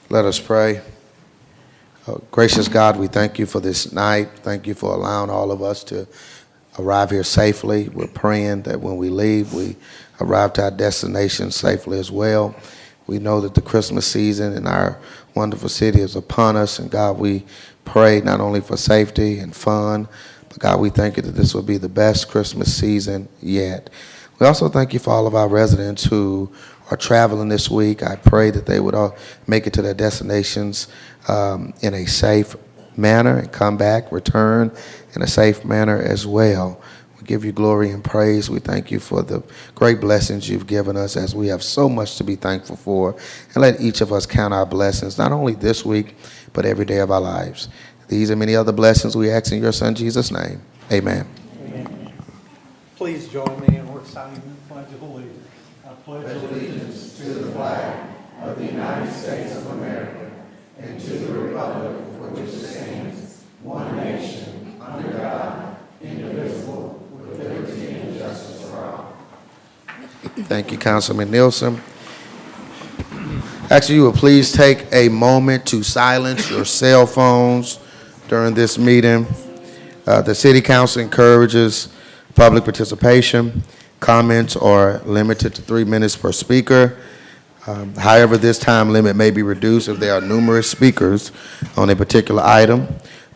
Let us pray. Gracious God, we thank you for this night. Thank you for allowing all of us to arrive here safely. We're praying that when we leave, we arrive to our destination safely as well. We know that the Christmas season in our wonderful city is upon us, and God, we pray not only for safety and fun, but God, we thank you that this will be the best Christmas season yet. We also thank you for all of our residents who are traveling this week. I pray that they would all make it to their destinations in a safe manner and come back, return in a safe manner as well. We give you glory and praise. We thank you for the great blessings you've given us, as we have so much to be thankful for. And let each of us count our blessings, not only this week, but every day of our lives. These and many other blessings we ask in your Son, Jesus' name. Amen. Amen. Please join me in reciting the Pledge of Allegiance. I pledge allegiance to the flag of the United States of America and to the republic for which it stands, one nation, under God, indivisible, with liberty and justice for all. Thank you, Councilman Nielsen. Actually, you will please take a moment to silence your cell phones during this meeting. The City Council encourages public participation. Comments are limited to 3 minutes per speaker. However, this time limit may be reduced if there are numerous speakers on a particular item.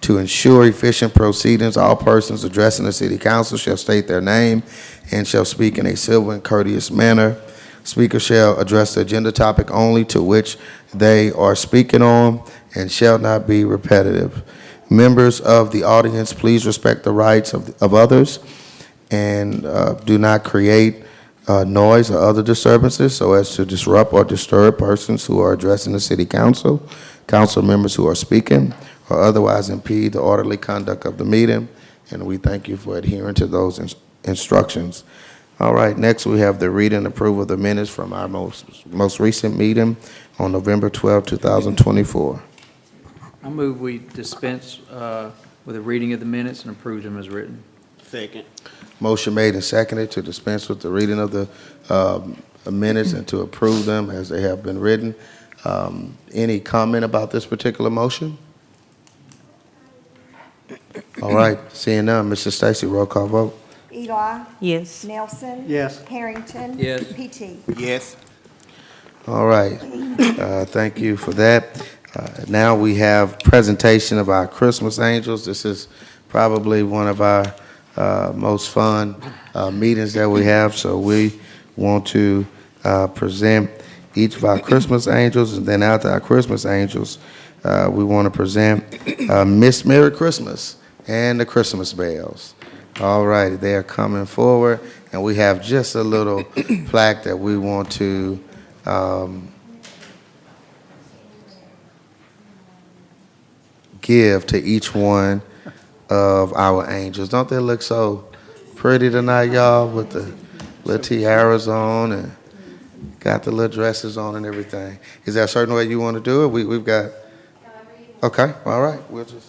To ensure efficient proceedings, all persons addressing the City Council shall state their name and shall speak in a civil and courteous manner. Speakers shall address the agenda topic only to which they are speaking on and shall not be repetitive. Members of the audience, please respect the rights of others and do not create noise or other disturbances so as to disrupt or disturb persons who are addressing the City Council, council members who are speaking, or otherwise impede the orderly conduct of the meeting. And we thank you for adhering to those instructions. All right, next we have the reading and approval of the minutes from our most recent meeting on November 12, 2024. I move we dispense with the reading of the minutes and approve them as written. Second. Motion made and seconded to dispense with the reading of the minutes and to approve them as they have been written. Any comment about this particular motion? All right, seeing none, Mrs. Stacy, roll call vote. Eli? Yes. Nelson? Yes. Harrington? Yes. PT? Yes. All right, thank you for that. Now we have presentation of our Christmas angels. This is probably one of our most fun meetings that we have, so we want to present each of our Christmas angels, and then after our Christmas angels, we want to present Miss Merry Christmas and the Christmas Bells. All right, they are coming forward, and we have just a little plaque that we want to give to each one of our angels. Don't they look so pretty tonight, y'all, with the little tiaras on and got the little dresses on and everything? Is there a certain way you want to do it? We've got, okay, all right, we'll just.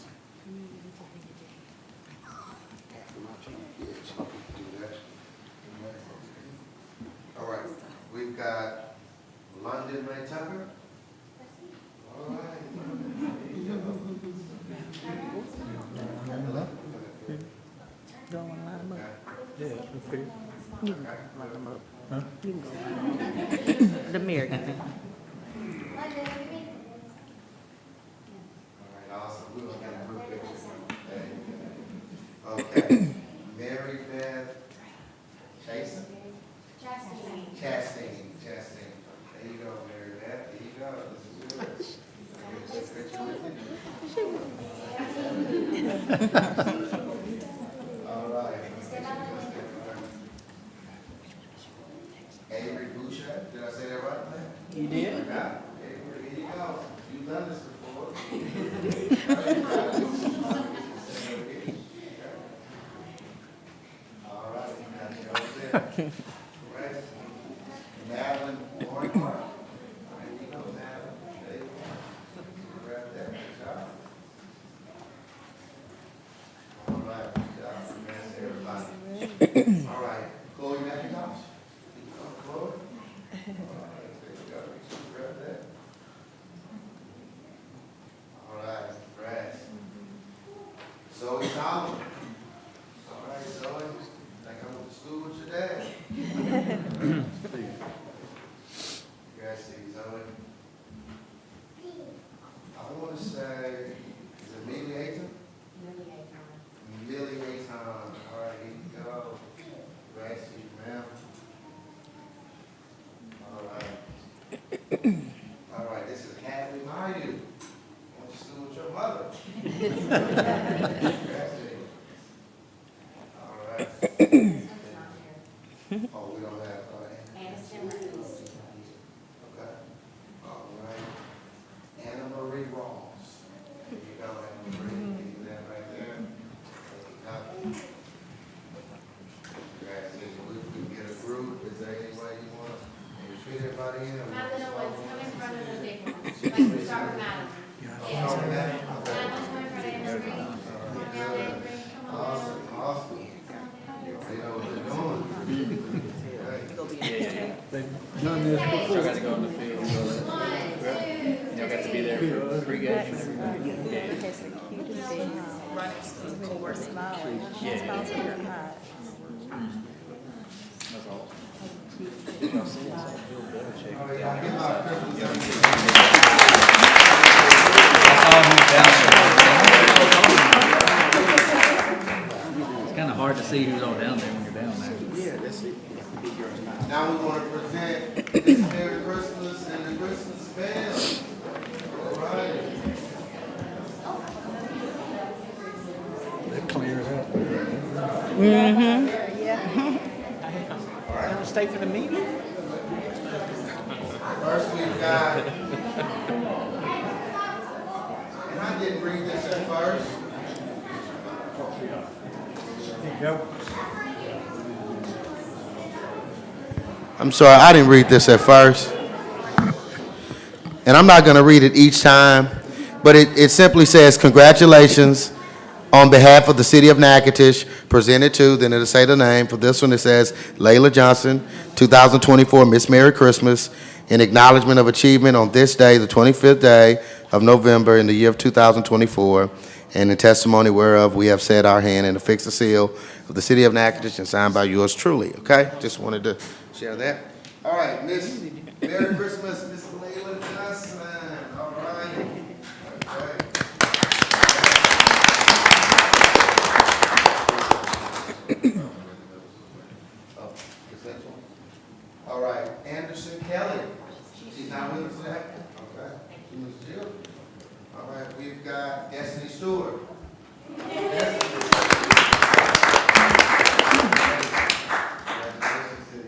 All right, we've got London May Tucker. All right. You don't want to line them up. Yeah, okay. You can line them up. Huh? You can go line them up. The mayor can. All right, awesome. We're going to get a group picture. Okay. Mary Beth Chastain? Chastain. There you go, Mary Beth. There you go. This is yours. Can I get a picture with you? All right. Avery Boucher. Did I say that right? You did? Yeah. Avery, here you go. You've done this before. All right. Got you over there. Right. Madeline Warren. There you go, Madeline. There you go. Grab that. Good job. All right. Good job. That's everybody. All right. Chloe Natchitoches. Chloe. All right. There you go. Grab that. right. Oh, we don't have, okay. All right. Anna Marie Ross. There you go, Anna Marie. Leave that right there. Congratulations. We get a group. Is there any way you want to treat everybody in? Not the little ones, come in front of the big ones. Like, we start with Madeline. Yeah. Madeline, come in front of Anna Marie. Come on down, Anna Marie. Come on down. Awesome, awesome. You know what they're doing. Right. Done this Y'all before. got to go in the field. Y'all got to be there for pregame. We're smiling. Yeah. Smiles on her eyes. That's all. Y'all see us on Bill Belichick. Oh, yeah, give my Christmas gift. It's kind of hard to see who's all down there when you're down there. Now we want to present this Merry Christmas and the Christmas bell. All right. That clears up. Yeah. Stay for the meeting? First we've got, and I didn't read this at first. There you go. I'm sorry, I didn't read this at first. And I'm not going to read it each time, but it simply says, congratulations on behalf of the city of Natchitoches, presented to, then it'll say the name. For this one, it says Layla Johnson, 2024 Miss Merry Christmas, in acknowledgement of achievement on this day, the 25th day of November in the year of 2024, and in testimony whereof we have set our hand and affixed the seal of the city of Natchitoches and signed by yours truly, okay? Just wanted to share that. All right, Miss Merry Christmas, Miss Layla Johnson, all right. Okay. Oh, is that one? All right, Anderson Kelly. She's not with us today? Okay. She was Jill. All right, we've got Destiny Stewart. Destiny. Congratulations to you.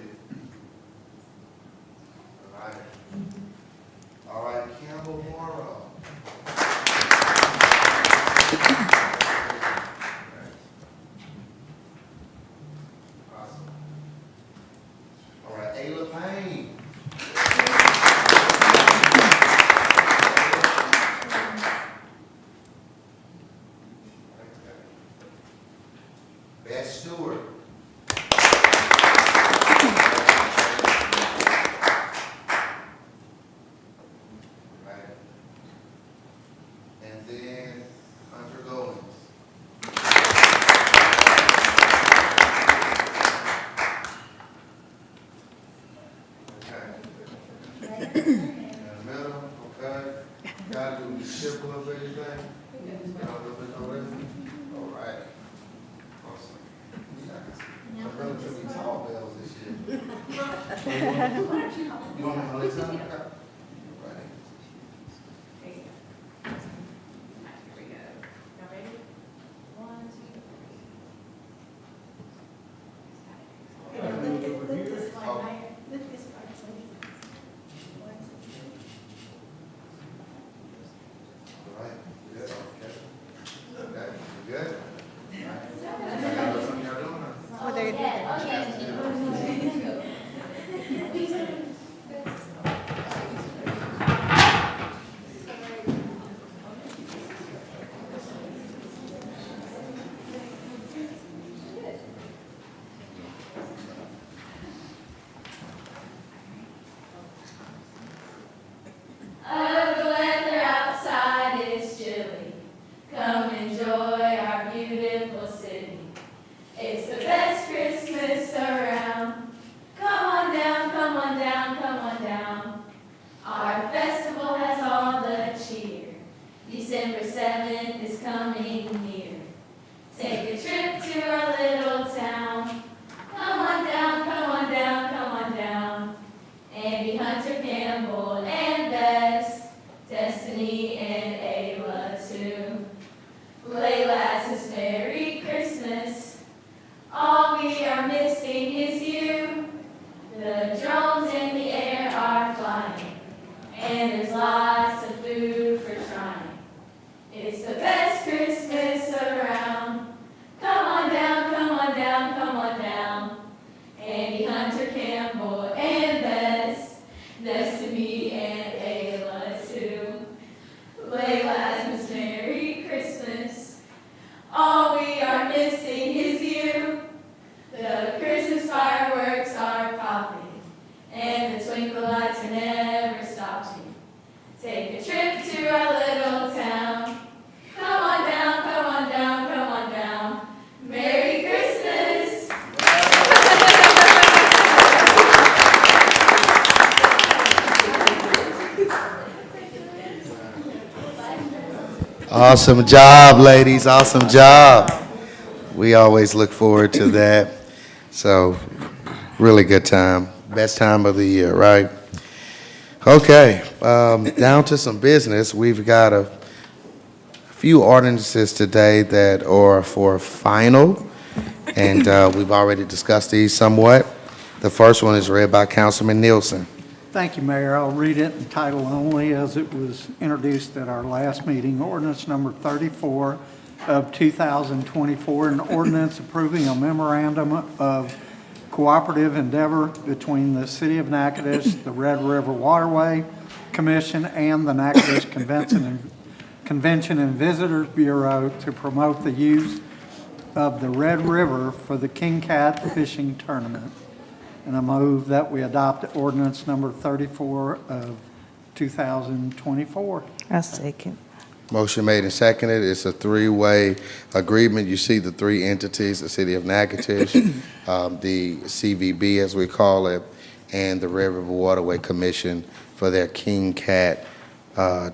All right, Campbell Morrow. Awesome. All right, Ayla Payne. Beth Stewart. Right. And then Hunter Goins. Okay. In the middle, okay. Gotta do the ship a little bit, you think? A little bit already? All right. Awesome. I'm relatively tall bells this year. You want me to listen? Okay. Right. All right. Good. Okay. Okay. You good? All right. Y'all got something y'all doing? Oh, there you go. Oh, the weather outside is chilly. Come enjoy our beautiful city. It's the best Christmas around. Come on down, come on down, come on down. Our festival has all the cheer. December 7th is coming near. Take a trip to our little town. Come on down, come on down, come on down. Andy, Hunter, Campbell, and Bess, Destiny, and Ayla too. Layla says Merry Christmas. All we are missing is you. The drones in the air are flying, and there's lots of food for trying. It's the best Christmas around. Come on down, come on down, come on down. Andy, Hunter, Campbell, and Bess. Nice to meet Aunt Ayla too. Layla's Miss Merry Christmas. All we are missing is you. The Christmas fireworks are popping, and the twinkle lights are never stopping. Take a trip to our little town. Come on down, come on down, come on down. Merry Christmas! Awesome job, ladies. Awesome job. We always look forward to that. So, really good time. Best time of the year, right? Okay, down to some business. We've got a few ordinances today that are for final, and we've already discussed these somewhat. The first one is read by Councilman Nielsen. Thank you, Mayor. I'll read it in title only as it was introduced at our last meeting. Ordinance number 34 of 2024, an ordinance approving a memorandum of cooperative endeavor between the City of Natchitoches, the Red River Waterway Commission, and the Natchitoches Convention and Visitors Bureau to promote the use of the Red River for the King Cat Fishing Tournament. And I move that we adopt ordinance number 34 of 2024. I second. Motion made and seconded. It's a three-way agreement. You see the three entities, the City of Natchitoches, the CVB, as we call it, and the Red River Waterway Commission for their King Cat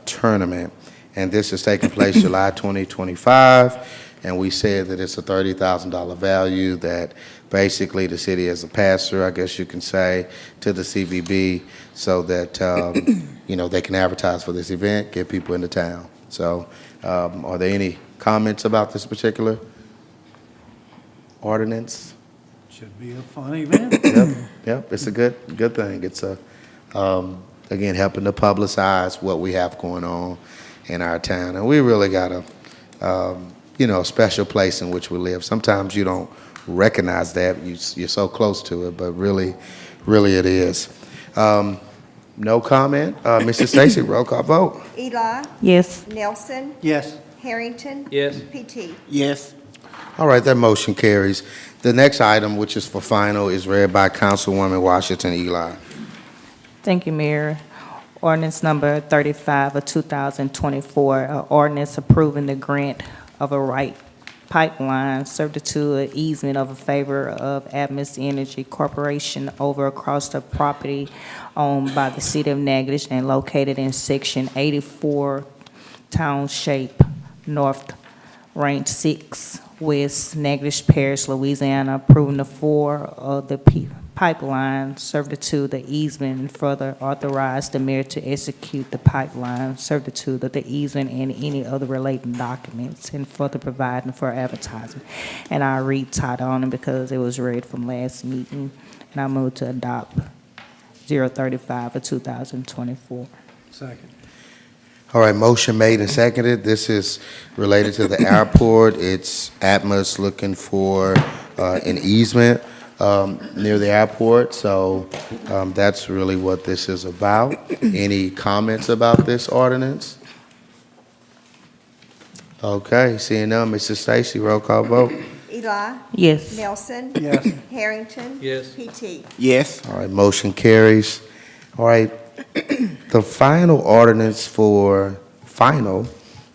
tournament. And this is taking place July 2025. And we said that it's a $30,000 value that basically the city has a pass-through, I guess you can say, to the CVB so that, you know, they can advertise for this event, get people into town. So are there any comments about this particular ordinance? Should be a fun event. Yep, it's a good thing. It's a, again, helping to publicize what we have going on in our town. And we really got a, you know, a special place in which we live. Sometimes you don't recognize that. You're so close to it, but really it is. No comment. Mr. Stacy, roll call vote. Eli, Yes. Nelson, Yes. Harrington. Yes. PT. Yes. All right, that motion carries. The next item, which is for final, is read by Councilwoman Washington Eli. Thank you, Mayor. Ordinance number 35 of 2024, an ordinance approving the grant of a right pipeline subject to an easement of a favor of Atmos Energy Corporation over across the property owned by the City of Natchitoches and located in Section 84, Township North, Range 6, West Natchitoches Parish, Louisiana, approving the four of the pipeline subject to the easement and further authorize the mayor to execute the pipeline subject to the easement and any other related documents and further providing for advertising. And I read title on it because it was read from last meeting, and I move to adopt 035 of 2024. Second. All right, motion made and seconded. This is related to the airport. It's Atmos looking for an easement near the airport, so that's really what this is about. Any comments about this ordinance? Okay, seeing none, Mrs. Stacy, roll call vote. Eli, Yes. Nelson. Yes. Harrington. Yes. PT. Yes. All right, motion carries. All right, the final ordinance for final,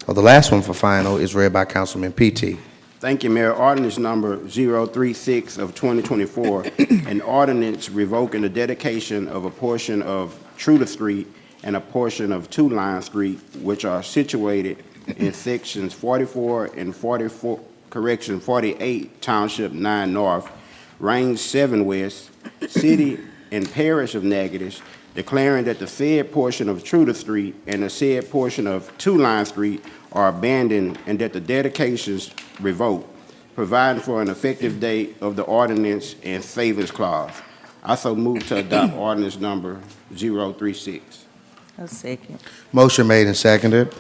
or the last one for final, is read by Councilman PT. Thank you, Mayor. Ordinance number 036 of 2024, an ordinance revoking the dedication of a portion of Truder Street and a portion of Two Line Street, which are situated in sections 44 and 48, Township 9 North, Range 7 West, City and Parish of Natchitoches, declaring that the said portion of Truder Street and the said portion of Two Line Street are abandoned and that the dedications revoked, providing for an effective date of the ordinance and savings clause. I so move to adopt ordinance number 036. A second. Motion made and seconded.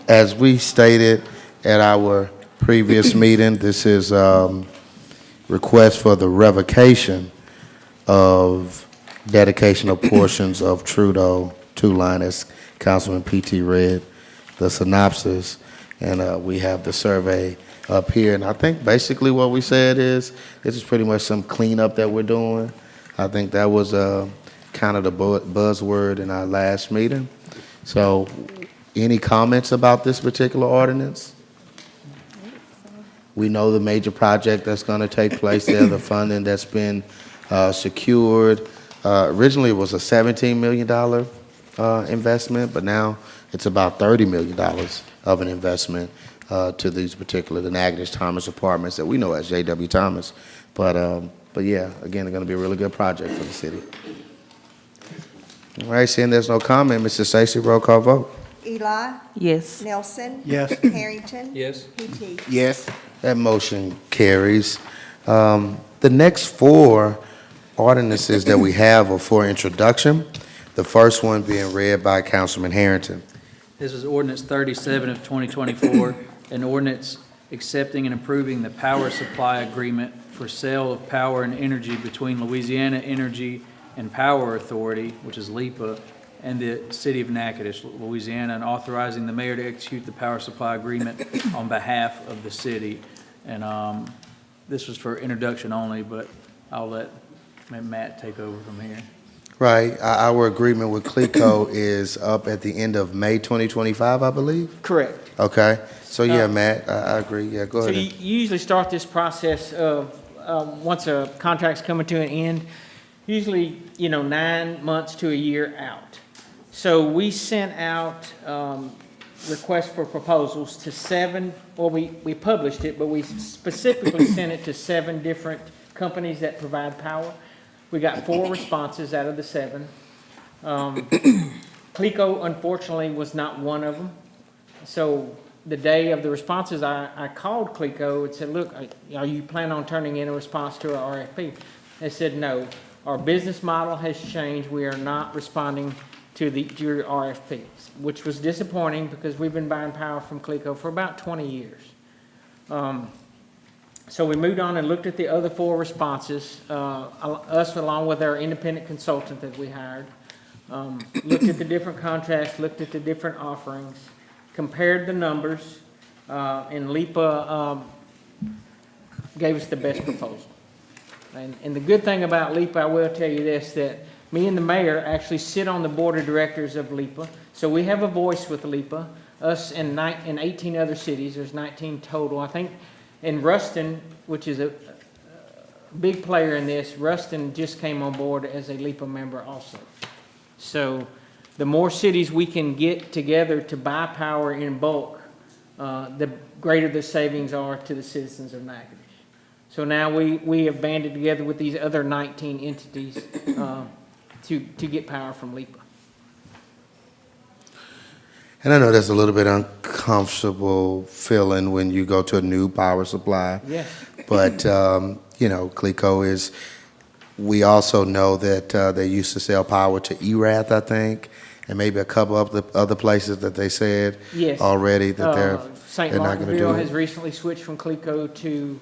As we stated at our previous meeting, this is request for the revocation of dedication of portions of Trudeau 2-line, as Councilman P.T. read the synopsis, and we have the survey up here. And I think basically what we said is, this is pretty much some cleanup that we're doing. I think that was kind of the buzzword in our last meeting. So, any comments about this particular ordinance? We know the major project that's going to take place there, the funding that's been secured. Originally, it was a $17 million investment, but now it's about $30 million of an investment to these particular, the Natchitoches Thomas apartments that we know as J.W. Thomas. But yeah, again, they're going to be a really good project for the city. All right, seeing there's no comment, Mr. Stacy, roll call vote. Eli, Yes. Nelson. Yes. Harrington. Yes. P.T. Yes. That motion carries. The next four ordinances that we have are for introduction. The first one being read by Councilman Harrington. This is ordinance 37 of 2024, an ordinance accepting and approving the power supply agreement for sale of power and energy between Louisiana Energy and Power Authority, which is LEPA, and the City of Natchitoches, Louisiana, and authorizing the mayor to execute the power supply agreement on behalf of the city. And this was for introduction only, but I'll let Matt take over from here. Right, our agreement with CLECO is up at the end of May 2025, I believe? Correct. Okay, so yeah, Matt, I agree, yeah, go So ahead. you usually start this process of, once a contract's coming to an end, usually, 9 months to a year out. So we sent out requests for proposals to 7, well, we published it, but we specifically sent it to 7 different companies that provide power. We got 4 responses out of the 7. CLECO, unfortunately, was not one of them. So the day of the responses, I called CLECO and said, look, are you planning on turning in a response to our RFP? They said, no. Our business model has changed. We are not responding to your RFPs, which was disappointing because we've been buying power from CLECO for about 20 years. So we moved on and looked at the other 4 responses, us along with our independent consultant that we hired, looked at the different contracts, looked at the different offerings, compared the numbers, and LEPA gave us the best proposal. And the good thing about LEPA, I will tell you this, that me and the mayor actually sit on the board of directors of LEPA, so we have a voice with LEPA, us and 18 other cities, there's 19 total. I think in Ruston, which is a big player in this, Ruston just came on board as a LEPA member also. So the more cities we can get together to buy power in bulk, the greater the savings are to the citizens of Natchitoches. So now we have banded together with these other 19 entities to get power from LEPA. And I know that's a little bit uncomfortable feeling when you go to a new power supply. Yes. But, CLECO is, we also know that they used to sell power to ERATH, I think, and maybe a couple of the other places that they said Yes. already that St. they're not going to do Martinville it. has recently switched from CLECO to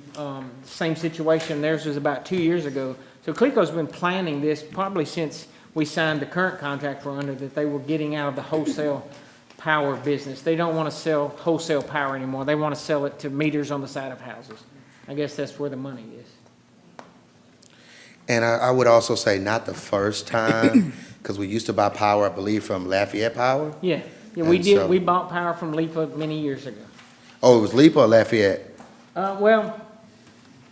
same situation. Theirs was about 2 years ago. So CLECO's been planning this probably since we signed the current contract we're under, that they were getting out of the wholesale power business. They don't want to sell wholesale power anymore. They want to sell it to meters on the side of houses. I guess that's where the money is. And I would also say not the first time, because we used to buy power, I believe, from Lafayette Power. Yeah, we And did. so- We bought power from LEPA many years ago. Oh, it was LEPA or Lafayette? Well,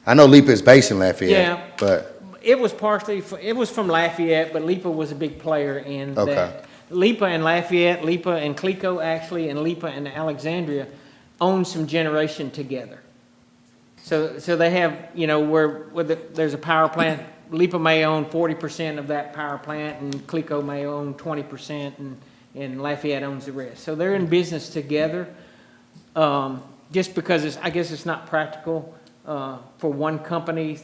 I know LEPA is based in Lafayette. Yeah. But, it was partially, it was from Lafayette, but LEPA was a big player in Okay. that. LEPA and Lafayette, LEPA and CLECO actually, and LEPA and Alexandria own some generation together. So they have, where there's a power plant, LEPA may own 40% of that power plant, and CLECO may own 20%, and Lafayette owns the rest. So they're in business together. Just because I guess it's not practical for one company,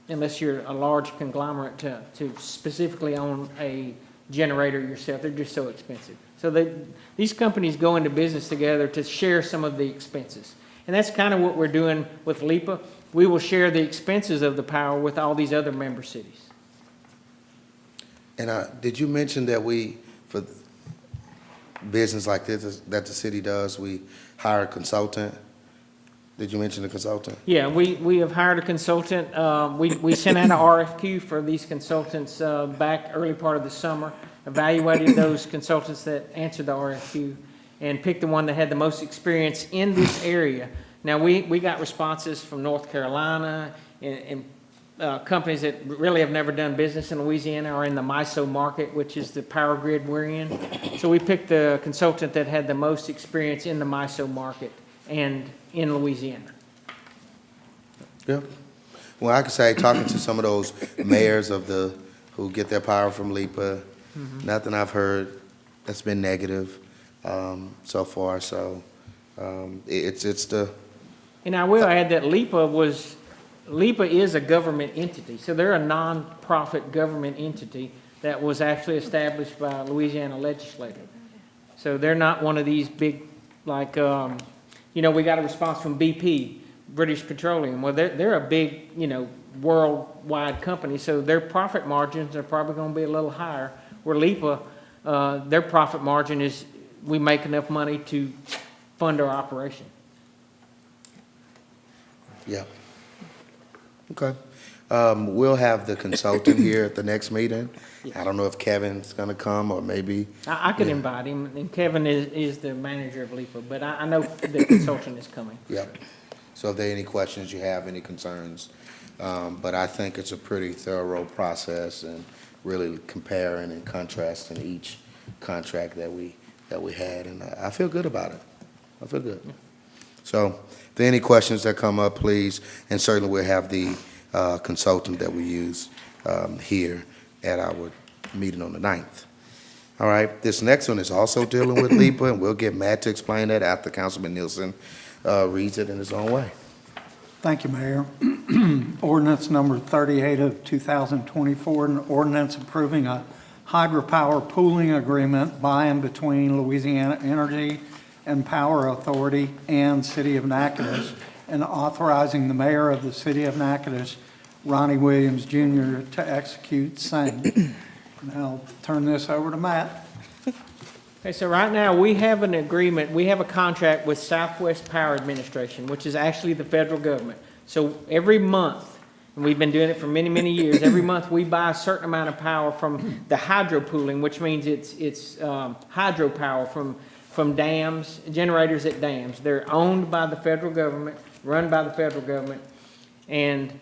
unless you're a large conglomerate, to specifically own a generator yourself. They're just so expensive. So these companies go into business together to share some of the expenses. And that's kind of what we're doing with LIPA. We will share the expenses of the power with all these other member cities. And did you mention that for business like this that the city does, we hire a consultant? Did you mention a consultant? Yeah, we have hired a consultant. We sent out an RFQ for these consultants back early part of the summer, evaluated those consultants that answered the RFQ, and picked the one that had the most experience in this area. Now, we got responses from North Carolina and companies that really have never done business in Louisiana or in the MISO market, which is the power grid we're in. So we picked the consultant that had the most experience in the MISO market and in Louisiana. Yeah. Well, I could say, talking to some of those mayors who get their power from LIPA, nothing I've heard that's been negative so far. So it's the. And I will add that LIPA is a government entity, so they're a nonprofit government entity that was actually established by a Louisiana legislator. So they're not one of these big, like, we got a response from BP, British Petroleum. Well, they're a big, worldwide company, so their profit margins are probably going to be a little higher. Where LIPA, their profit margin is we make enough money to fund our operation. Yeah. Okay. We'll have the consultant here at the next meeting. I don't know if Kevin's going to come or maybe. I could invite him, and Kevin is the manager of LIPA, but I know the consultant is coming. Yep. So if there are any questions you have, any concerns, but I think it's a pretty thorough process and really comparing and contrasting each contract that we had, and I feel good about it. I feel good. So if there are any questions that come up, please, and certainly we'll have the consultant that we use here at our meeting on the 9th. All right, this next one is also dealing with LIPA, and we'll get Matt to explain that after Councilman Nielsen reads it in his own way. Thank you, Mayor. Ordinance number 38 of 2024, an ordinance approving a hydropower pooling agreement by and between Louisiana Energy and Power Authority and City of Natchitoches, and authorizing the mayor of the City of Natchitoches, Ronnie Williams Jr., to execute same. And I'll turn this over to Matt. Okay, so right now, we have an agreement, we have a contract with Southwest Power Administration, which is actually the federal government. So every month, and we've been doing it for many, many years, every month we buy a certain amount of power from the hydro pooling, which means it's hydropower from dams, generators at dams. They're owned by the federal government, run by the federal government, and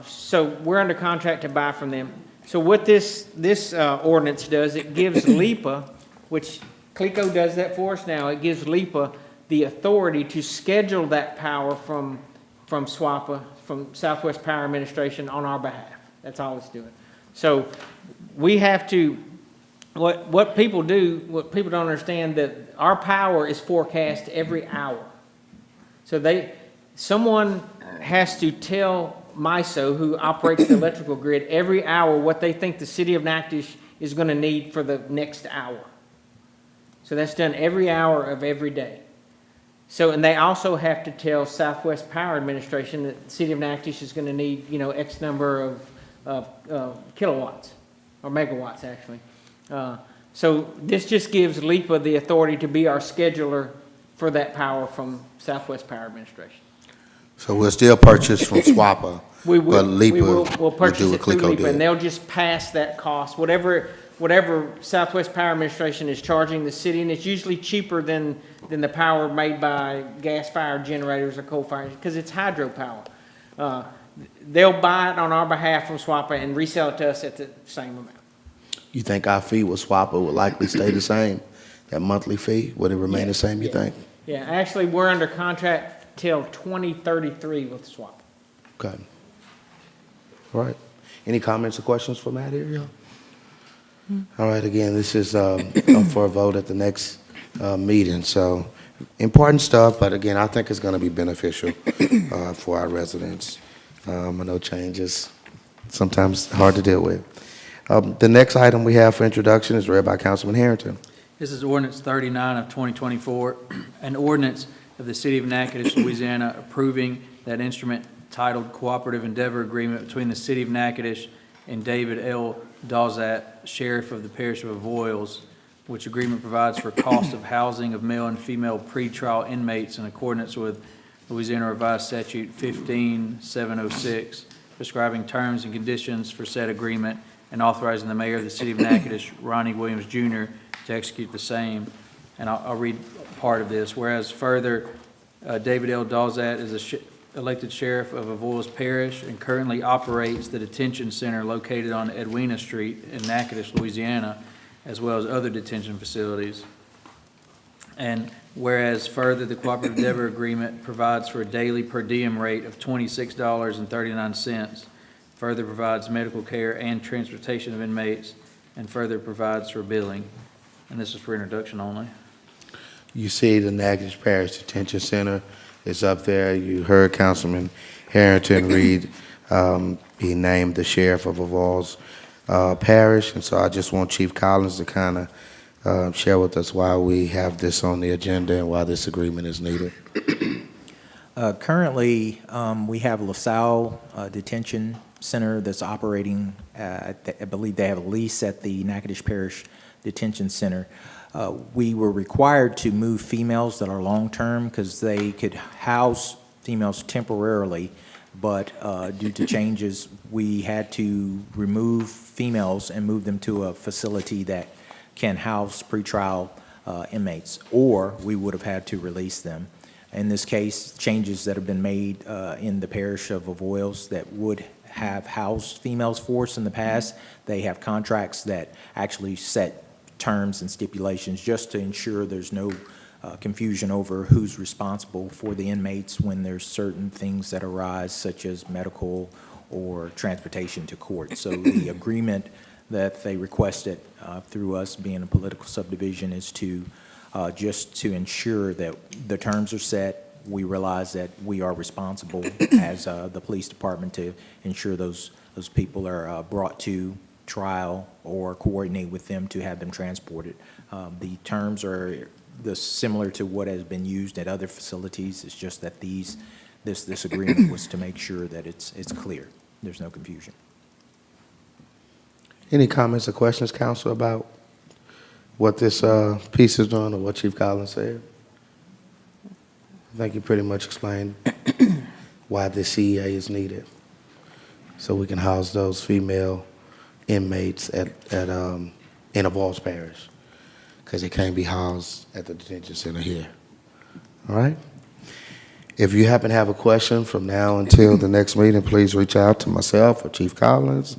so we're under contract to buy from them. So what this ordinance does, it gives LIPA, which CLECO does that for us now, it gives LIPA the authority to schedule that power from SWAPA, from Southwest Power Administration, on our behalf. That's all it's doing. So we have to, what people don't understand, that our power is forecast every hour. So someone has to tell MISO, who operates the electrical grid, every hour what they think the city of Natchitoches is going to need for the next hour. So that's done every hour of every day. So, and they also have to tell Southwest Power Administration that the city of Natchitoches is going to need, X number of kilowatts, or megawatts, actually. So this just gives LIPA the authority to be our scheduler for that power from Southwest Power Administration. So we'll still purchase from SWAPA, We'll but purchase we'll do it what through CLECO LIPA, and did. they'll just pass that cost, whatever Southwest Power Administration is charging the city, and it's usually cheaper than the power made by gas-fired generators or coal-fired, because it's hydropower. They'll buy it on our behalf from SWAPA and resell it to us at the same amount. You think our fee with SWAPA will likely stay the same? That monthly fee, would it remain the same, you think? Yeah, actually, we're under contract till 2033 with SWAPA. Okay. All right. Any comments or questions for Matt here, y'all? All right, again, this is up for a vote at the next meeting, so important stuff, but again, I think it's going to be beneficial for our residents. I know change is sometimes hard to deal with. The next item we have for introduction is read by Councilman Harrington. This is ordinance 39 of 2024, an ordinance of the City of Natchitoches, Louisiana, approving that instrument titled Cooperative Endeavor Agreement between the City of Natchitoches and David L. Dawzat, Sheriff of the Parish of Avoyelles, which agreement provides for cost of housing of male and female pretrial inmates in accordance with Louisiana Revised Statute 15706, prescribing terms and conditions for said agreement and authorizing the mayor of the City of Natchitoches, Ronnie Williams Jr., to execute the same. And I'll read part of this. Whereas further, David L. Dawzat is elected sheriff of Avoyelles Parish and currently operates the detention center located on Edwina Street in Natchitoches, Louisiana, as well as other detention facilities. And whereas further, the Cooperative Endeavor Agreement provides for a daily per diem rate of $26.39, further provides medical care and transportation of inmates, and further provides for billing. And this is for introduction only. You see the Natchitoches Parish Detention Center is up there. You heard Councilman Harrington read, he named the sheriff of Avoyelles Parish, and so I just want Chief Collins to kind of share with us why we have this on the agenda and why this agreement is needed. Currently, we have LaSalle Detention Center that's operating, I believe they have a lease at the Natchitoches Parish Detention Center. We were required to move females that are long-term because they could house females temporarily, but due to changes, we had to remove females and move them to a facility that can house pretrial inmates, or we would have had to release them. In this case, changes that have been made in the parish of Avoyelles that would have housed females for us in the past, they have contracts that actually set terms and stipulations just to ensure there's no confusion over who's responsible for the inmates when there's certain things that arise, such as medical or transportation to court. So the agreement that they requested through us being a political subdivision is to just to ensure that the terms are set. We realize that we are responsible as the police department to ensure those people are brought to trial or coordinate with them to have them transported. The terms are similar to what has been used at other facilities. It's just that this agreement was to make sure that it's clear. There's no confusion. Any comments or questions, Council, about what this piece is doing or what Chief Collins said? I think you pretty much explained why this CEA is needed, so we can house those female inmates in Avoyelles Parish, because they can't be housed at the detention center here. All right? If you happen to have a question from now until the next meeting, please reach out to myself or Chief Collins,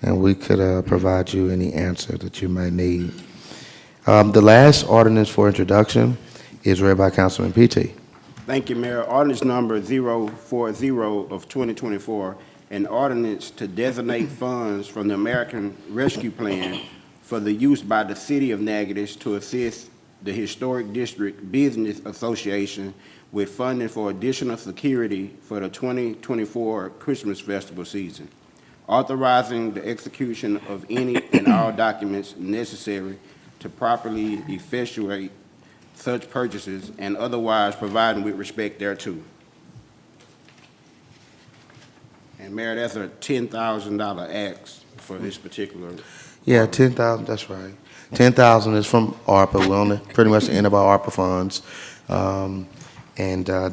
and we could provide you any answer that you may need. The last ordinance for introduction is read by Councilman P.T. Thank you, Mayor. Ordinance number 040 of 2024, an ordinance to designate funds from the American Rescue Plan for the use by the City of Natchitoches to assist the Historic District Business Association with funding for additional security for the 2024 Christmas Festival season, authorizing the execution of any and all documents necessary to properly effectuate such purchases and otherwise providing with respect thereto. And Mayor, that's a $10,000 ask for this particular. Yeah, 10,000, that's right. 10,000 is from ARPA. We're on pretty much the end of our ARPA funds.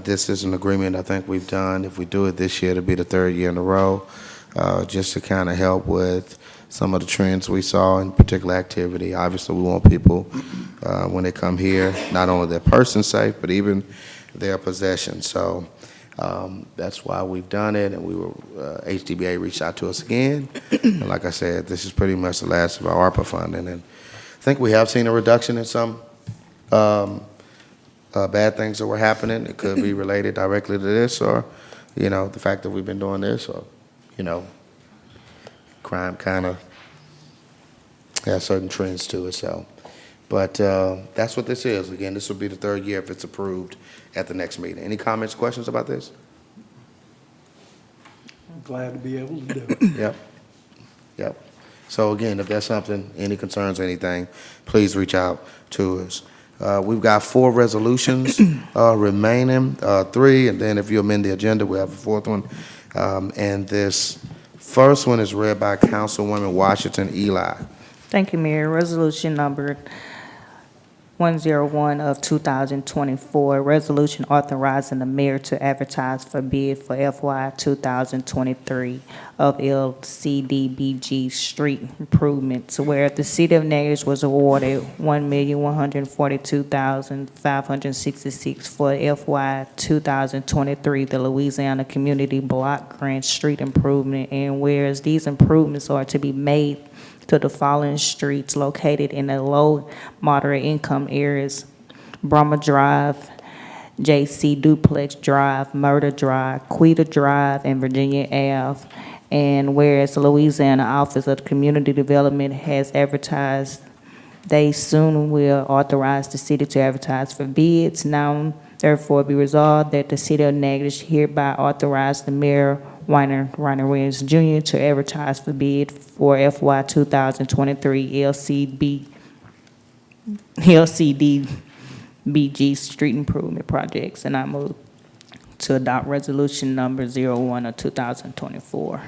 This is an agreement I think we've done. If we do it this year, it'll be the third year in a row, just to kind of help with some of the trends we saw in particular activity. Obviously, we want people, when they come here, not only their person safe, but even their possessions. So that's why we've done it, and HDBA reached out to us again. And like I said, this is pretty much the last of our ARPA funding. And I think we have seen a reduction in some bad things that were happening. It could be related directly to this, or, the fact that we've been doing this, or, crime kind of has certain trends to it, so. But that's what this is. Again, this will be the third year if it's approved at the next meeting. Any comments, questions about this? I'm glad to be able to do it. Yep. Yep. So again, if there's something, any concerns, anything, please reach out to us. We've got 4 resolutions remaining, 3, and then if you amend the agenda, we have a 4th one. And this first one is read by Councilwoman Washington Eli. Thank you, Mayor. Resolution number 101 of 2024, resolution authorizing the mayor to advertise for bid for FY 2023 of LCDBG street improvements, where the city of Natchitoches was awarded $1,142,566 for FY 2023, the Louisiana Community Block Grant Street Improvement, and whereas these improvements are to be made to the following streets located in the low, moderate income areas: Brahma Drive, JC Duplex Drive, Murder Drive, Quita Drive, and Virginia Ave. And whereas the Louisiana Office of Community Development has advertised, they soon will authorize the city to advertise for bids. Now, therefore, be resolved that the city of Natchitoches hereby authorize the mayor, Reiner Williams Jr., to advertise for bid for FY 2023 LCDBG street improvement projects. And I move to adopt resolution number 01 of 2024.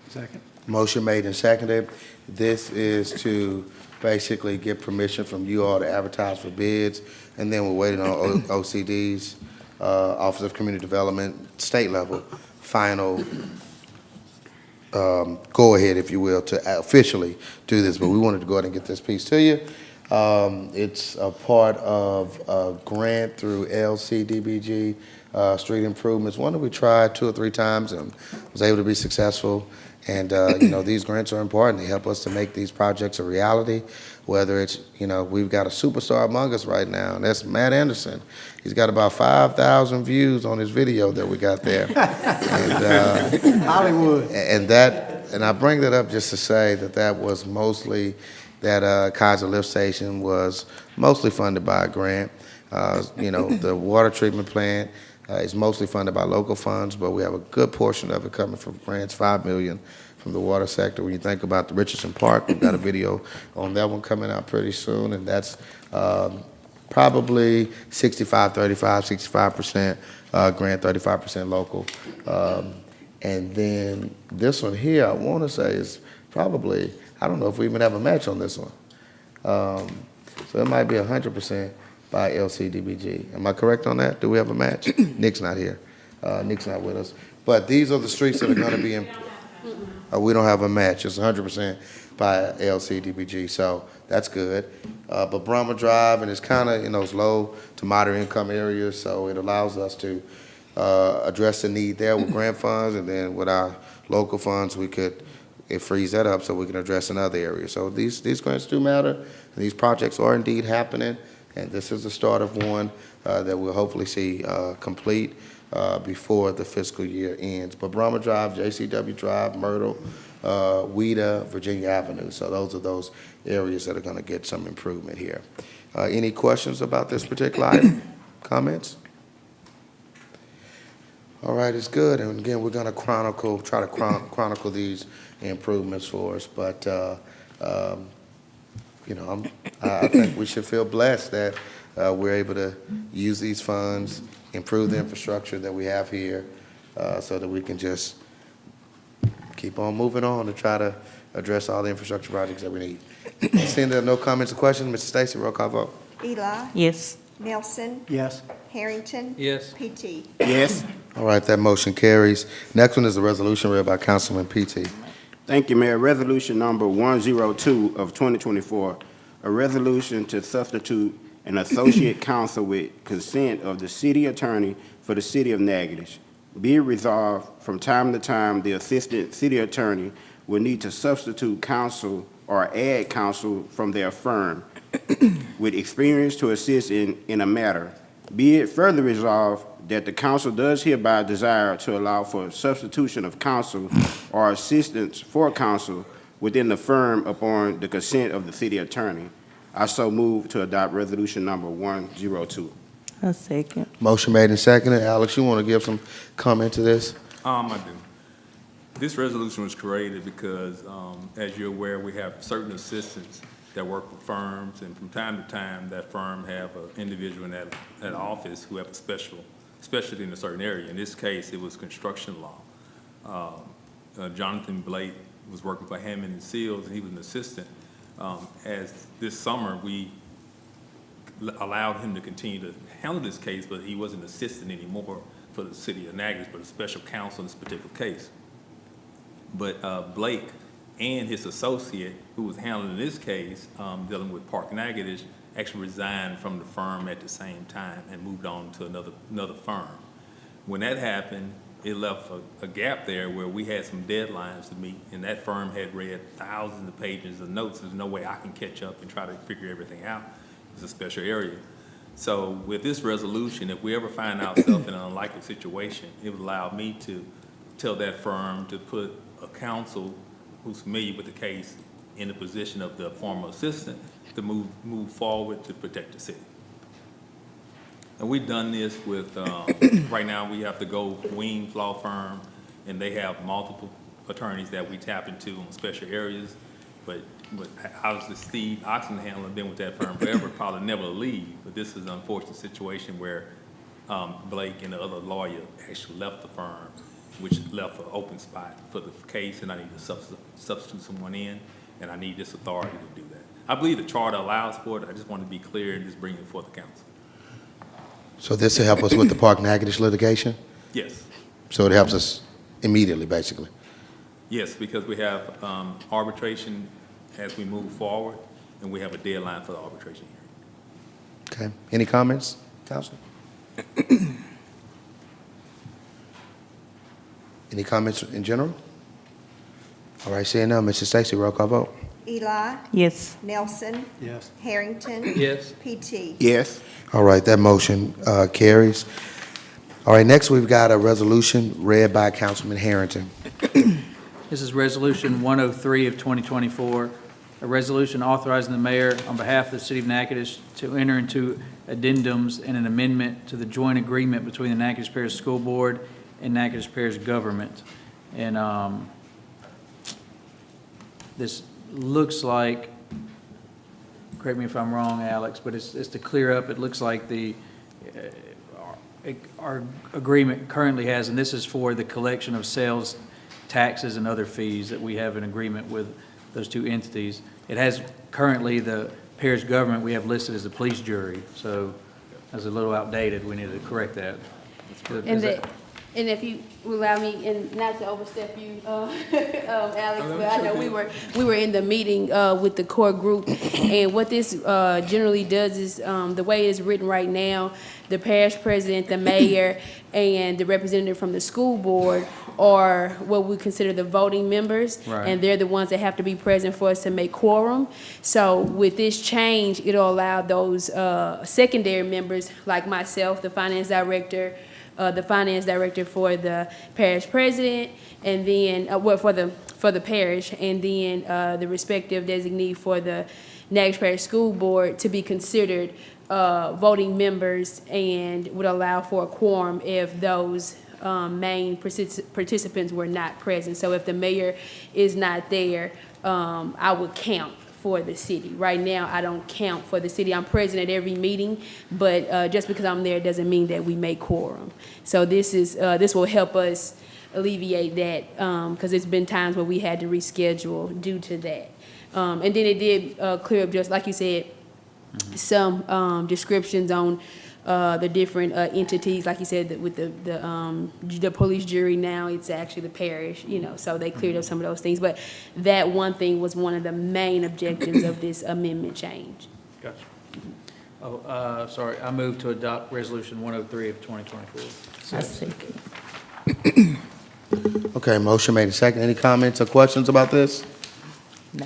Second. Motion made and seconded. This is to basically get permission from you all to advertise for bids, and then we're waiting on OCD's, Office of Community Development, state level, final go-ahead, if you will, to officially do this. But we wanted to go ahead and get this piece to you. It's a part of a grant through LCDBG, street improvements, one that we tried 2 or 3 times and was able to be successful. And, these grants are important. They help us to make these projects a reality, whether it's, we've got a superstar among us right now, and that's Matt Anderson. He's got about 5,000 views on his video that we got there. And, Hollywood. and I bring that up just to say that was mostly, that Kaiser Lift Station was mostly funded by a grant. The water treatment plant is mostly funded by local funds, but we have a good portion of it coming from grants, $5 million from the water sector. When you think about the Richardson Park, we've got a video on that one coming out pretty soon, and that's probably 65% grant, 35% local. And then this one here, I want to say is probably, I don't know if we even have a match on this one. So it might be 100% by LCDBG. Am I correct on that? Do we have a match? Nick's not here. Nick's not with us. But these are the streets that are going to be in. We don't have a match. It's 100% by LCDBG, so that's good. But Brahma Drive, and it's kind of in those low to moderate income areas, so it allows us to address the need there with grant funds, and then with our local funds, it frees that up so we can address another area. So these grants do matter, and these projects are indeed happening, and this is the start of one that we'll hopefully see complete before the fiscal year ends. But Brahma Drive, JCW Drive, Myrtle, Ouida, Virginia Avenue. So those are those areas that are going to get some improvement here. Any questions about this particular item? Comments? All right, it's good. And again, we're going to try to chronicle these improvements for us. But, I think we should feel blessed that we're able to use these funds, improve the infrastructure that we have here, so that we can just keep on moving on to try to address all the infrastructure projects that we need. Seeing there are no comments or questions, Mr. Stacy, roll call vote. Eli. Yes. Nelson. Yes. Harrington. Yes. PT. Yes. All right, that motion carries. Next one is a resolution read by Councilman PT. Thank you, Mayor. Resolution number 102 of 2024, a resolution to substitute an associate counsel with consent of the city attorney for the city of Natchitoches. Be it resolved, from time to time, the assistant city attorney will need to substitute counsel or add counsel from their firm with experience to assist in a matter. Be it further resolved that the council does hereby desire to allow for substitution of counsel or assistance for counsel within the firm upon the consent of the city attorney. I so move to adopt resolution number 102. A second. Motion made and seconded. Alex, you want to give some comment to this? I do. This resolution was created because, as you're aware, we have certain assistants that work for firms, and from time to time, that firm have an individual in that office who have a specialty in a certain area. In this case, it was construction law. Jonathan Blake was working for Hammond and Seals, and he was an assistant. As this summer, we allowed him to continue to handle this case, but he wasn't an assistant anymore for the city of Natchitoches, but a special counsel in this particular case. But Blake and his associate, who was handling this case, dealing with Park Natchitoches, actually resigned from the firm at the same time and moved on to another firm. When that happened, it left a gap there where we had some deadlines to meet, and that firm had read thousands of pages of notes. There's no way I can catch up and try to figure everything out. It's a special area. So with this resolution, if we ever find ourselves in an unlikely situation, it would allow me to tell that firm to put a counsel who's familiar with the case in the position of the former assistant to move forward to protect the city. And we've done this with, right now we have the Gold Wings Law Firm, and they have multiple attorneys that we tap into on special areas. But obviously Steve Oxenhandler been with that firm forever, probably never leave. But this is an unfortunate situation where Blake and the other lawyer actually left the firm, which left an open spot for the case, and I need to substitute someone in, and I need this authority to do that. I believe the charter allows for it. I just want to be clear and just bring it before the council. So this will help us with the Park Natchitoches litigation? Yes. So it helps us immediately, basically? Yes, because we have arbitration as we move forward, and we have a deadline for the arbitration hearing. Okay. Any comments, counsel? Any comments in general? All right, seeing none, Mrs. Stacy, roll call vote. Eli, Yes. Nelson, Yes. Harrington, Yes. PT. Yes. All right, that motion carries. All right, next we've got a resolution read by Councilman Harrington. This is Resolution 103 of 2024, a resolution authorizing the mayor on behalf of the city of Natchitoches to enter into addendums and an amendment to the joint agreement between the Natchitoches Parish School Board and Natchitoches Parish government. And this looks like, correct me if I'm wrong, Alex, but it's to clear up, it looks like our agreement currently has, and this is for the collection of sales taxes and other fees that we have an agreement with those two entities. It has currently the parish government we have listed as a police jury, so that's a little outdated. We need to correct that. And if you will allow me, and not to overstep you, Alex, but I know we were in the meeting with the core group, and what this generally does is, the way it is written right now, the parish president, the mayor, and the representative from the school board are what we consider the voting members, Right. and they're the ones that have to be present for us to make quorum. So with this change, it'll allow those secondary members, like myself, the finance director for the parish president, and then, for the parish, and then the respective designee for the Natchitoches Parish School Board to be considered voting members, and would allow for a quorum if those main participants were not present. So if the mayor is not there, I would count for the city. Right now, I don't count for the city. I'm present at every meeting, but just because I'm there doesn't mean that we make quorum. So this will help us alleviate that, because it's been times where we had to reschedule due to that. And then it did clear up, just like you said, some descriptions on the different entities, like you said, with the police jury. Now it's actually the parish, so they cleared up some of those things. But that one thing was one of the main objectives of this amendment change. Gotcha. Oh, sorry, I move to adopt Resolution 103 of 2024. I second. Okay, motion made and second. Any comments or questions about this? No.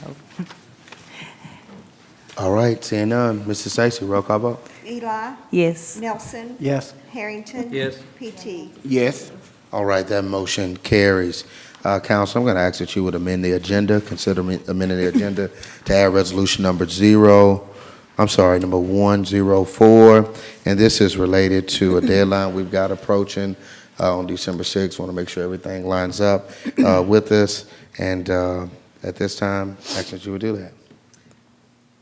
All right, seeing none, Mrs. Stacy, roll call vote. Eli, Yes. Nelson, Yes. Harrington. Yes. PT. Yes. All right, that motion carries. Council, I'm going to ask that you would amend the agenda, consider amending the agenda to add resolution number 104, and this is related to a deadline we've got approaching on December 6th. Want to make sure everything lines up with this, and at this time, ask that you would do that.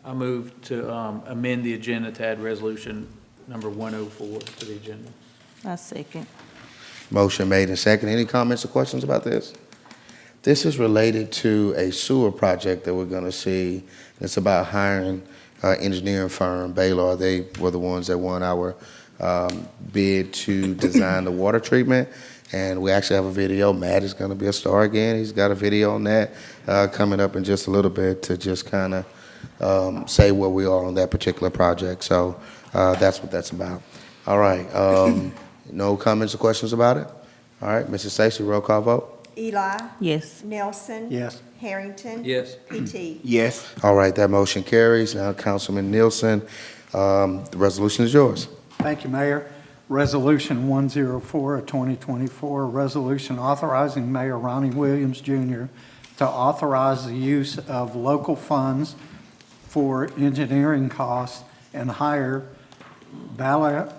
I move to amend the agenda to add resolution number 104 to the agenda. I second. Motion made and second. Any comments or questions about this? This is related to a sewer project that we're going to see. It's about hiring engineering firm Baylor. They were the ones that won our bid to design the water treatment, and we actually have a video. Matt is going to be a star again. He's got a video on that coming up in just a little bit to just kind of say where we are on that particular project. So that's what that's about. All right. No comments or questions about it? All right, Mrs. Stacy, roll call vote. Eli. Yes. Nelson. Yes. Harrington. Yes. PT. Yes. All right, that motion carries. Now, Councilman Nielsen, the resolution is yours. Thank you, Mayor. Resolution 104 of 2024, a resolution authorizing Mayor Ronnie Williams Jr. to authorize the use of local funds for engineering costs and hire Baylor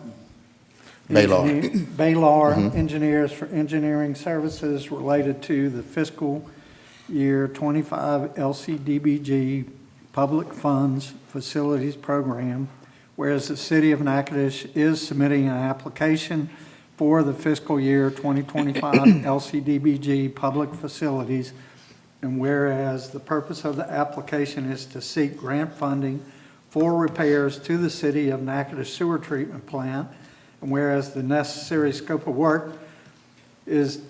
engineers for engineering services related to the fiscal year 25 LCDBG Public Funds Facilities Program, whereas the City of Natchitoches is submitting an application for the fiscal year 2025 LCDBG Public Facilities, and whereas the purpose of the application is to seek grant funding for repairs to the City of Natchitoches sewer treatment plant, and whereas the necessary scope of work is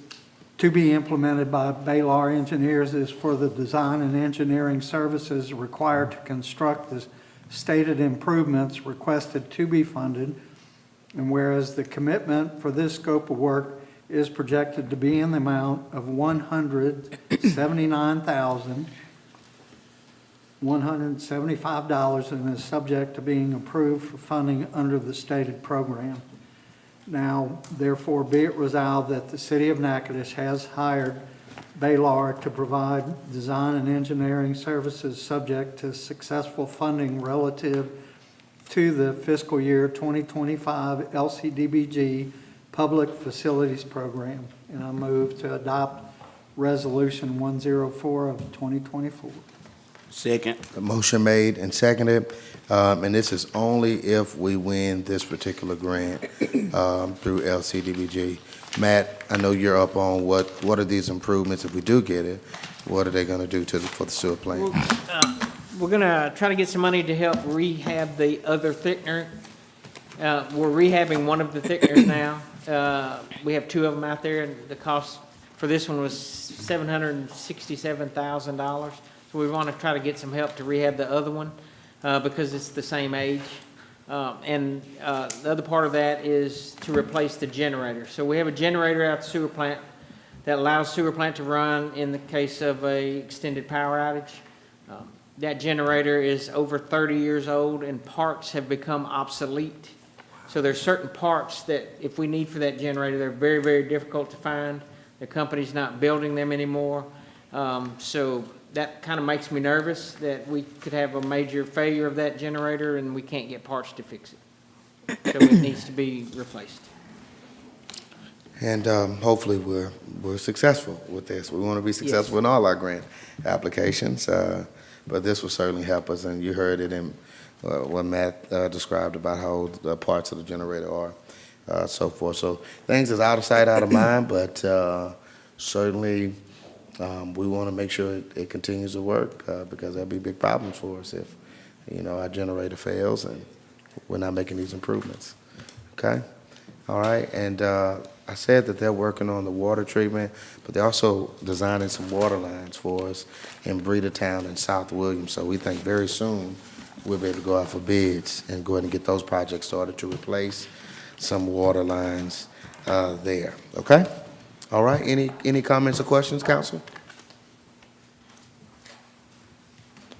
to be implemented by Baylor engineers is for the design and engineering services required to construct the stated improvements requested to be funded, and whereas the commitment for this scope of work is projected to be in the amount of $179,175 and is subject to being approved for funding under the stated program. Now, therefore, be it resolved that the City of Natchitoches has hired Baylor to provide design and engineering services subject to successful funding relative to the fiscal year 2025 LCDBG Public Facilities Program. And I move to adopt Resolution 104 of 2024. Second. A motion made and seconded, and this is only if we win this particular grant through LCDBG. Matt, I know you're up on what are these improvements if we do get it? What are they going to do for the sewer plant? We're gonna try to get some money to help rehab the other thickener. We're rehabbing one of the thickeners now. We have two of them out there, and the cost for this one was $767,000. So we want to try to get some help to rehab the other one because it's the same age. And the other part of that is to replace the generator. So we have a generator out the sewer plant that allows sewer plant to run in the case of a extended power outage. That generator is over 30 years old and parts have become obsolete. So there's certain parts that if we need for that generator, they're very, very difficult to find. The company's not building them anymore. So that kind of makes me nervous that we could have a major failure of that generator and we can't get parts to fix it. So it needs to be replaced. And hopefully we're successful with this. We want to be successful in all our grant applications, but this will certainly help us. And you heard it in what Matt described about how the parts of the generator are, so forth. So things is out of sight, out of mind, but certainly we want to make sure it continues to work because there'll be big problems for us if, our generator fails and we're not making these improvements. Okay? All right. And I said that they're working on the water treatment, but they're also designing some water lines for us in Breedertown and South Williams. So we think very soon we'll be able to go out for bids and go ahead and get those projects started to replace some water lines there. Okay? All right. Any comments or questions, council?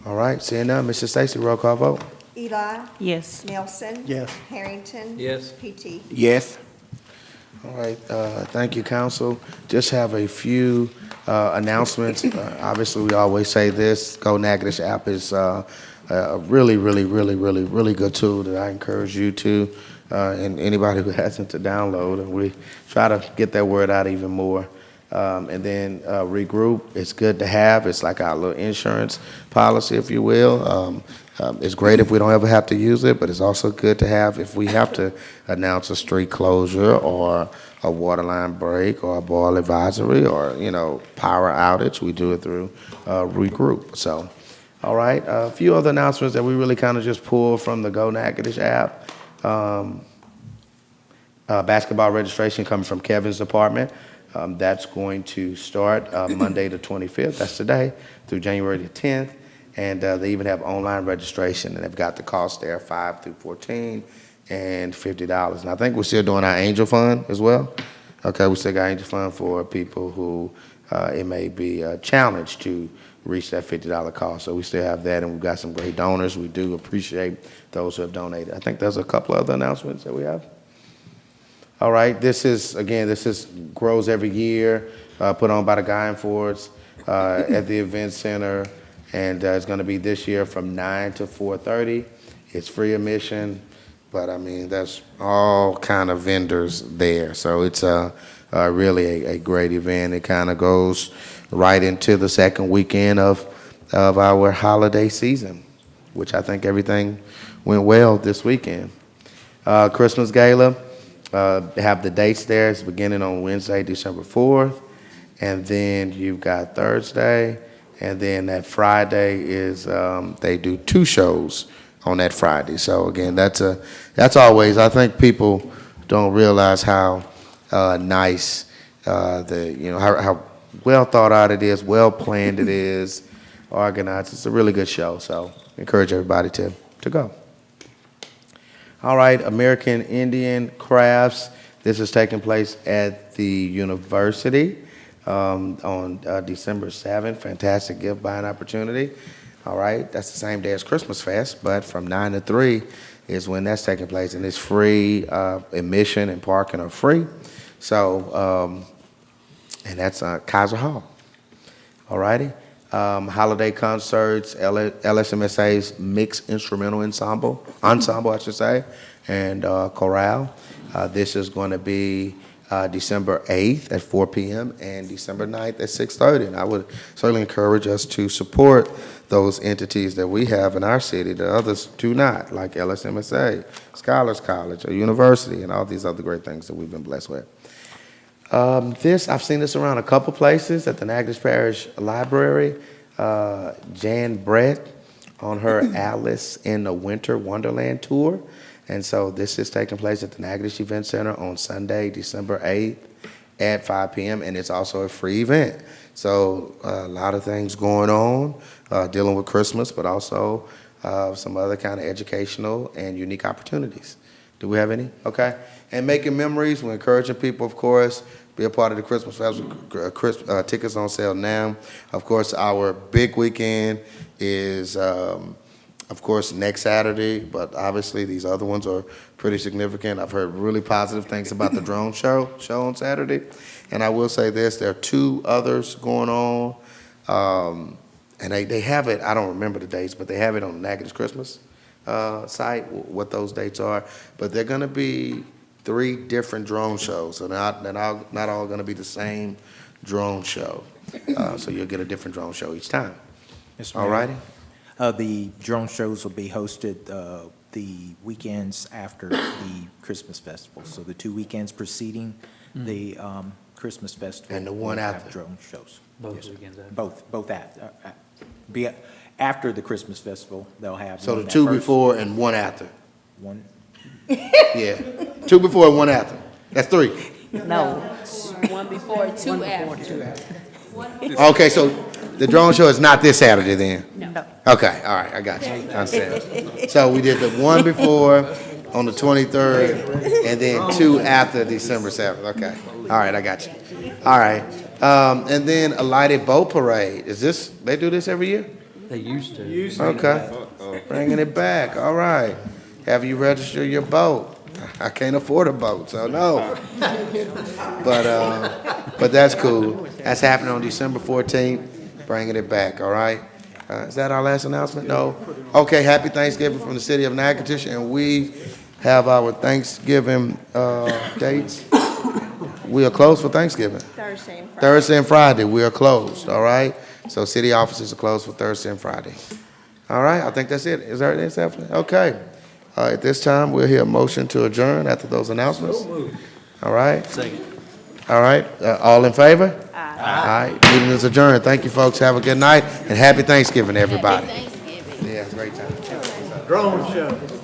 All right. Seeing none, Mr. Stacy, roll call vote. Eli. Yes. Nelson. Yes. Harrington. Yes. PT. Yes. All right, thank you, council. Just have a few announcements. Obviously, we always say this, Go Natchitoches app is a really good tool that I encourage you to, and anybody who hasn't, to download, and we try to get that word out even more. And then Regroup, it's good to have. It's like our little insurance policy, if you will. It's great if we don't ever have to use it, but it's also good to have if we have to announce a street closure or a water line break or a boil advisory or, power outage. We do it through Regroup. So, all right, a few other announcements that we really kind of just pulled from the Go Natchitoches app. Basketball registration coming from Kevin's department. That's going to start Monday the 25th, that's today, through January the 10th. And they even have online registration, and they've got the cost there, 5 through 14 and $50. And I think we're still doing our Angel Fund as well. Okay, we still got Angel Fund for people who it may be a challenge to reach that $50 cost. So we still have that, and we've got some great donors. We do appreciate those who have donated. I think there's a couple other announcements that we have. All right, this is grows every year, put on by the Guy Fords at the Event Center, and it's going to be this year from 9 to 4:30. It's free admission, but I mean, there's all kind of vendors there, so it's really a great event. It kind of goes right into the second weekend of our holiday season, which I think everything went well this weekend. Christmas Gala. Have the dates there. It's beginning on Wednesday, December 4th, and then you've got Thursday, and then that Friday is they do 2 shows on that Friday. So again, that's always, I think people don't realize how nice how well thought out it is, well planned it is, organized. It's a really good show. So encourage everybody to go. All right, American Indian Crafts. This is taking place at the university on December 7th. Fantastic gift buying opportunity. All right, that's the same day as Christmas Fest, but from 9 to 3 is when that's taking place, and it's free. Admission and parking are free. So, and that's Kaiser Hall. All righty. Holiday concerts, LSMSA's Mixed Instrumental Ensemble, I should say, and chorale. This is going to be December 8th at 4 p.m. and December 9th at 6:30. And I would certainly encourage us to support those entities that we have in our city that others do not, like LSMSA, Scholars College, a university, and all these other great things that we've been blessed with. I've seen this around a couple places at the Natchitoches Parish Library. Jan Brett on her Alice in the Winter Wonderland tour. And so this is taking place at the Natchitoches Event Center on Sunday, December 8th at 5 p.m. And it's also a free event. So a lot of things going on, dealing with Christmas, but also some other kind of educational and unique opportunities. Do we have any? Okay. And making memories, we're encouraging people, of course, be a part of the Christmas Festival. Tickets on sale now. Of course, our big weekend is, of course, next Saturday, but obviously these other ones are pretty significant. I've heard really positive things about the drone show on Saturday. And I will say this, there are 2 others going on, and they have it, I don't remember the dates, but they have it on the Natchitoches Christmas site, what those dates are. But they're going to be 3 different drone shows, so not all going to be the same drone show. So you'll get a different drone show each time. Mr. All righty. The drone shows will be hosted the weekends after the Christmas festival. So the 2 weekends preceding the Christmas festival. And the one will have after. drone shows. Both Yes, sir. weekends after. Both after. Be after the Christmas festival, they'll have. So one the 2 first- before and 1 after. One. Yeah, 2 before and 1 after. That's 3. No. 1 before, 2 after. Okay, so the drone show is not this Saturday then? No. Okay, all right, I got you. I understand. So we did the 1 before on the 23rd, and then 2 after December 7th. Okay, all right, I got you. All right, and then a lighted boat parade. They do this every year? They used to. Okay, bringing it back. All right. Have you registered your boat? I can't afford a boat, so no. But that's cool. That's happening on December 14th, bringing it back, all right? Is that our last announcement? No? Okay, happy Thanksgiving from the city of Natchitoches, and we have our Thanksgiving dates. We are closed for Thanksgiving. Thursday and Friday. Thursday and Friday, we are closed, all right? So city offices are closed for Thursday and Friday. All right, I think that's it. Is there anything else happening? Okay. At this time, we'll hear a motion to adjourn after those announcements. All right? Second. All right, all in favor? Aye. Aye, meeting is adjourned. Thank you, folks. Have a good night, and happy Thanksgiving, everybody. Thanksgiving. Yeah, great time. Drone show.